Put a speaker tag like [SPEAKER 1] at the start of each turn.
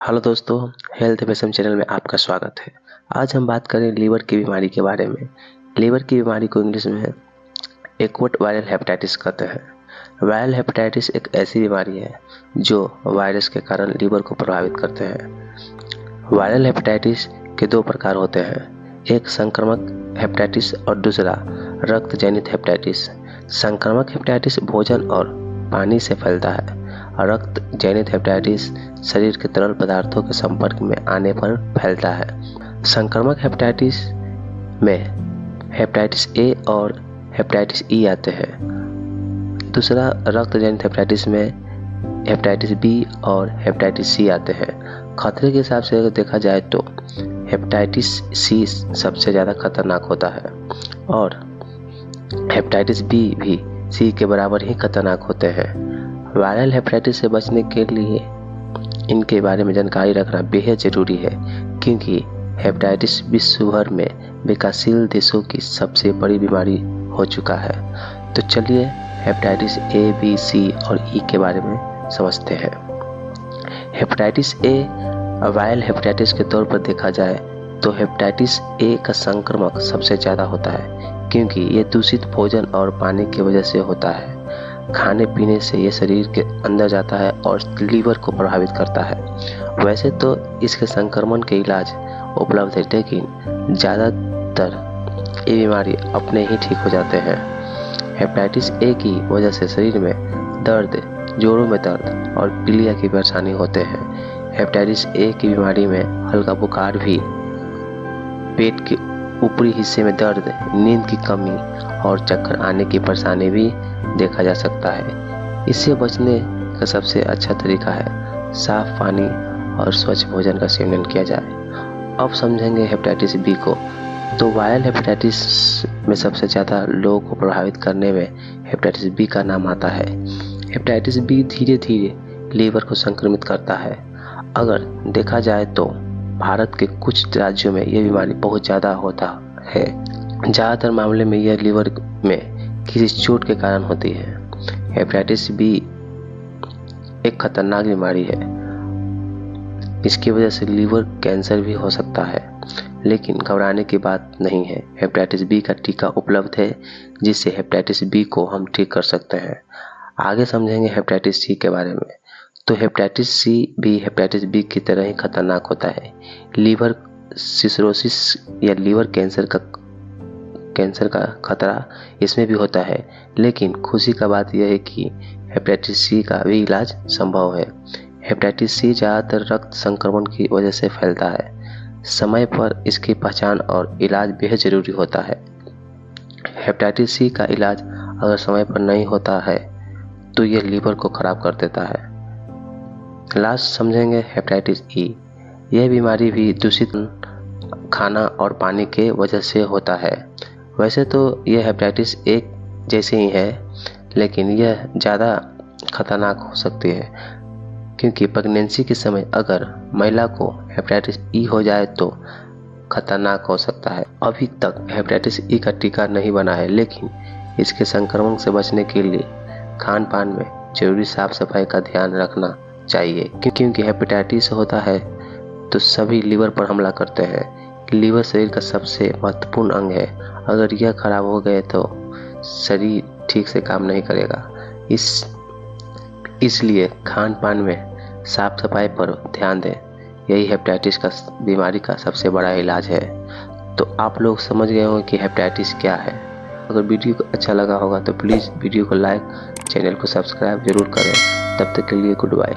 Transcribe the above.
[SPEAKER 1] Hello दोस्तों, health FSM channel में आपका स्वागत है। आज हम बात करें लीवर की बीमारी के बारे में। लीवर की बीमारी को इंग्लिश में एक्यूट वायरल हेपेटाइटिस कहते हैं। वायरल हेपेटाइटिस एक ऐसी बीमारी है जो वायरस के कारण लीवर को प्रभावित करते हैं। वायरल हेपेटाइटिस के दो प्रकार होते हैं, एक संक्रामक हेपेटाइटिस और दूसरा रक्त जनित हेपेटाइटिस। संक्रामक हेपेटाइटिस भोजन और पानी से फैलता है। रक्त जनित हेपेटाइटिस शरीर के तरल पदार्थों के संपर्क में आने पर फैलता है। संक्रामक हेपेटाइटिस में हेपेटाइटिस ए और हेपेटाइटिस ई आते हैं। दूसरा रक्त जनित हेपेटाइटिस में हेपेटाइटिस बी और हेपेटाइटिस सी आते हैं। खतरे के हिसाब से अगर देखा जाए तो हेपेटाइटिस सी सबसे ज़्यादा खतरनाक होता है और हेपेटाइटिस बी भी सी के बराबर ही खतरनाक होते हैं। वायरल हेपेटाइटिस से बचने के लिए इनके बारे में जानकारी रखना बेहद ज़रूरी है, क्योंकि हेपेटाइटिस विश्व भर में विकासशील देशों की सबसे बड़ी बीमारी हो चुका है। तो चलिए हेपेटाइटिस ए, बी, सी और ई के बारे में समझते हैं। हेपेटाइटिस ए वायरल हेपेटाइटिस के तौर पर देखा जाए तो हेपेटाइटिस ए का संक्रमण सबसे ज़्यादा होता है, क्योंकि ये दूषित भोजन और पानी की वजह से होता है। खाने पीने से ये शरीर के अंदर जाता है और लीवर को प्रभावित करता है। वैसे तो इसके संक्रमण के इलाज उपलब्ध है, लेकिन ज़्यादातर ये बीमारी अपने ही ठीक हो जाते हैं। हेपेटाइटिस ए की वजह से शरीर में दर्द, जोड़ों में दर्द और पीलिया की परेशानी होते हैं। हेपेटाइटिस ए की बीमारी में हल्का बुखार भी, पेट के ऊपरी हिस्से में दर्द, नींद की कमी और चक्कर आने की परेशानी भी देखा जा सकता है। इससे बचने का सबसे अच्छा तरीका है साफ पानी और स्वच्छ भोजन का सेवन किया जाए। अब समझेंगे हेपेटाइटिस बी को। तो वायरल हेपेटाइटिस में सबसे ज़्यादा लोगों को प्रभावित करने में हेपेटाइटिस बी का नाम आता है। हेपेटाइटिस बी धीरे धीरे लीवर को संक्रमित करता है। अगर देखा जाए तो भारत के कुछ राज्यों में यह बीमारी बहुत ज़्यादा होता है। ज़्यादातर मामले में यह लीवर में किसी चोट के कारण होती है। हेपेटाइटिस बी एक खतरनाक बीमारी है। इसकी वजह से लीवर कैंसर भी हो सकता है, लेकिन घबराने की बात नहीं है। हेपेटाइटिस बी का टीका उपलब्ध है, जिससे हेपेटाइटिस बी को हम ठीक कर सकते हैं। आगे समझेंगे हेपेटाइटिस सी के बारे में। तो हेपेटाइटिस सी भी हेपेटाइटिस बी की तरह ही खतरनाक होता है। लीवर सिरोसिस या लीवर कैंसर का खतरा इसमें भी होता है, लेकिन खुशी का बात यह है कि हेपेटाइटिस सी का भी इलाज संभव है। हेपेटाइटिस सी ज़्यादातर रक्त संक्रमण की वजह से फैलता है। समय पर इसकी पहचान और इलाज बेहद ज़रूरी होता है। हेपेटाइटिस सी का इलाज अगर समय पर नहीं होता है तो यह लीवर को खराब कर देता है। लास्ट समझेंगे हेपेटाइटिस ई। यह बीमारी भी दूषित खाना और पानी के वजह से होता है। वैसे तो यह हेपेटाइटिस ए जैसे ही है, लेकिन यह ज़्यादा खतरनाक हो सकती है, क्योंकि प्रेगनेंसी के समय अगर महिला को हेपेटाइटिस ई हो जाए तो खतरनाक हो सकता है। अभी तक हेपेटाइटिस ई का टीका नहीं बना है, लेकिन इसके संक्रमण से बचने के लिए खान पान में जरूरी साफ सफाई का ध्यान रखना चाहिए, क्योंकि हेपेटाइटिस होता है तो सभी लीवर पर हमला करते हैं। लीवर शरीर का सबसे महत्वपूर्ण अंग है। अगर यह खराब हो गए तो शरीर ठीक से काम नहीं करेगा। इसलिए खान पान में साफ सफाई पर ध्यान दें। यही हेपेटाइटिस का बीमारी का सबसे बड़ा इलाज है। तो आप लोग समझ गए होंगे कि हेपेटाइटिस क्या है। अगर वीडियो को अच्छा लगा होगा तो प्लीज़ वीडियो को लाइक, चैनल को सब्सक्राइब जरूर करें। तब तक के लिए गुड बाय।